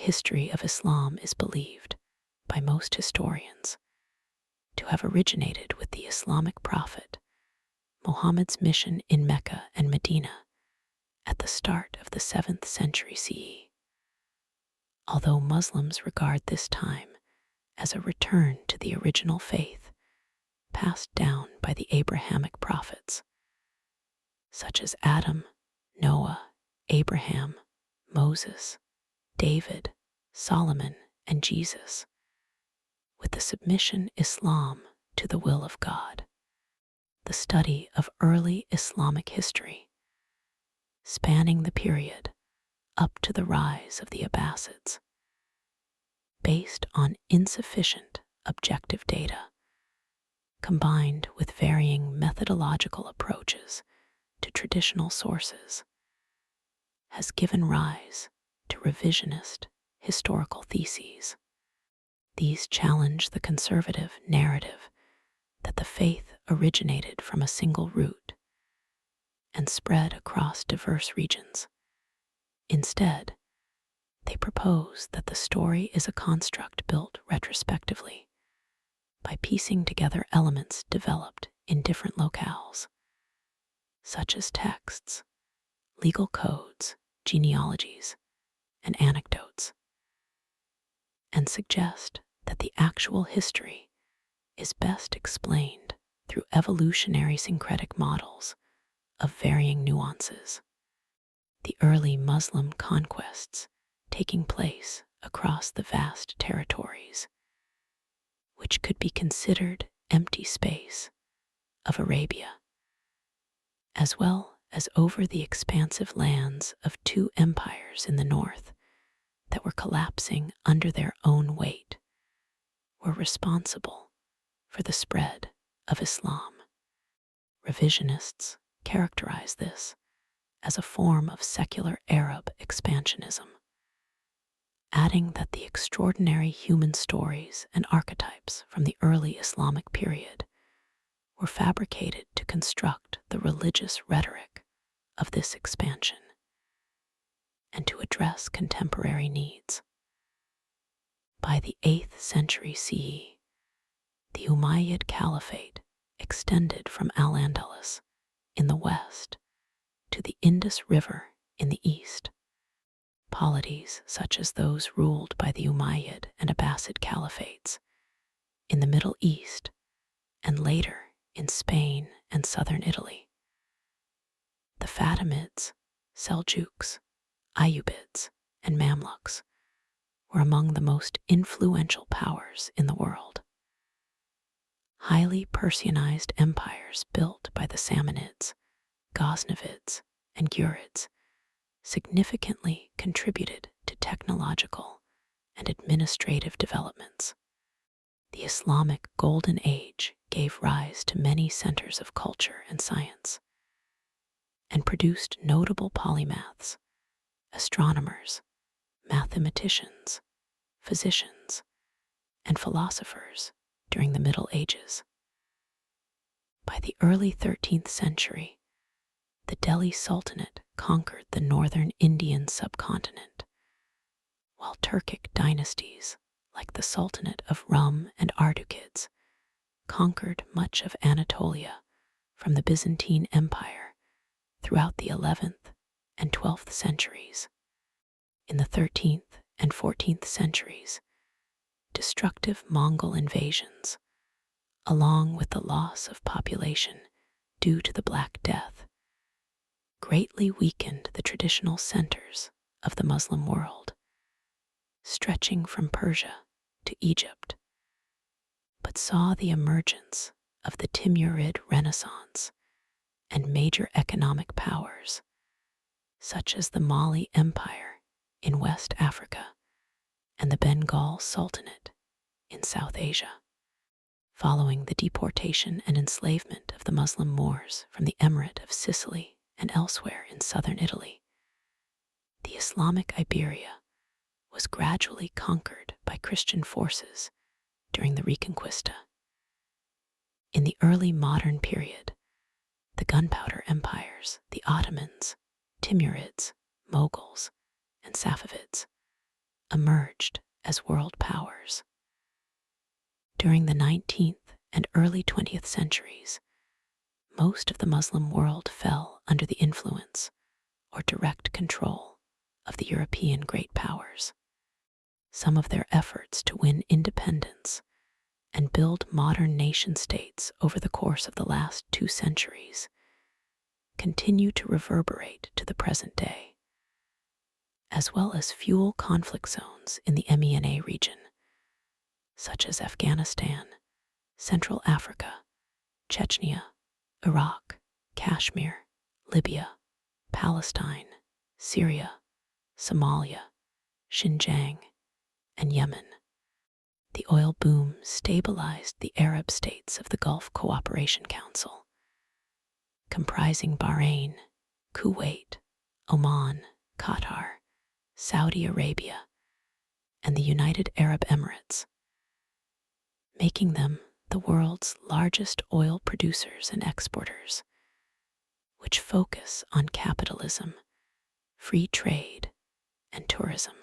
history of Islam is believed, by most historians, to have originated with the Islamic prophet Muhammad's mission in Mecca and Medina at the start of the 7th century CE. Although Muslims regard this time as a return to the original faith passed down by the Abrahamic prophets, such as Adam, Noah, Abraham, Moses, David, Solomon, and Jesus, with the submission Islam to the will of God. The study of early Islamic history, spanning the period up to the rise of the Abbasids, based on insufficient objective data, combined with varying methodological approaches to traditional sources, has given rise to revisionist historical theses. These challenge the conservative narrative that the faith originated from a single root and spread across diverse regions. Instead, they propose that the story is a construct built retrospectively by piecing together elements developed in different locales, such as texts, legal codes, genealogies, and anecdotes, and suggest that the actual history is best explained through evolutionary syncretic models of varying nuances. The early Muslim conquests taking place across the vast territories, which could be considered empty space, of Arabia, as well as over the expansive lands of two empires in the north that were collapsing under their own weight, were responsible for the spread of Islam. Revisionists characterize this as a form of secular Arab expansionism, adding that the extraordinary human stories and archetypes from the early Islamic period were fabricated to construct the religious rhetoric of this expansion and to address contemporary needs. By the 8th century CE, the Umayyad Caliphate extended from Al-Andalus in the west to the Indus River in the east. Polities such as those ruled by the Umayyad and Abbasid caliphates in the Middle East and later in Spain and southern Italy. The Fatimids, Seljuks, Ayyubids, and Mamluks were among the most influential powers in the world. Highly Persianized empires built by the Samanids, Ghaznavids, and Ghurids significantly contributed to technological and administrative developments. The Islamic Golden Age gave rise to many centers of culture and science, and produced notable polymaths, astronomers, mathematicians, physicians, and philosophers during the Middle Ages. By the early 13th century, the Delhi Sultanate conquered the northern Indian subcontinent, while Turkic dynasties like the Sultanate of Rum and Ardukids conquered much of Anatolia from the Byzantine Empire throughout the 11th and 12th centuries. In the 13th and 14th centuries, destructive Mongol invasions, along with the loss of population due to the Black Death, greatly weakened the traditional centers of the Muslim world, stretching from Persia to Egypt, but saw the emergence of the Timurid Renaissance and major economic powers, such as the Mali Empire in West Africa and the Bengal Sultanate in South Asia. Following the deportation and enslavement of the Muslim Moors from the Emirate of Sicily and elsewhere in southern Italy, the Islamic Iberia was gradually conquered by Christian forces during the Reconquista. In the early modern period, the Gunpowder Empires, the Ottomans, Timurids, Mughals, and Safavids, emerged as world powers. During the 19th and early 20th centuries, most of the Muslim world fell under the influence or direct control of the European great powers. Some of their efforts to win independence and build modern nation-states over the course of the last 2 centuries continue to reverberate to the present day, as well as fuel conflict zones in the MENA region, such as Afghanistan, Central Africa, Chechnya, Iraq, Kashmir, Libya, Palestine, Syria, Somalia, Xinjiang, and Yemen. The oil boom stabilized the Arab states of the Gulf Cooperation Council, comprising Bahrain, Kuwait, Oman, Qatar, Saudi Arabia, and the United Arab Emirates, making them the world's largest oil producers and exporters, which focus on capitalism, free trade, and tourism.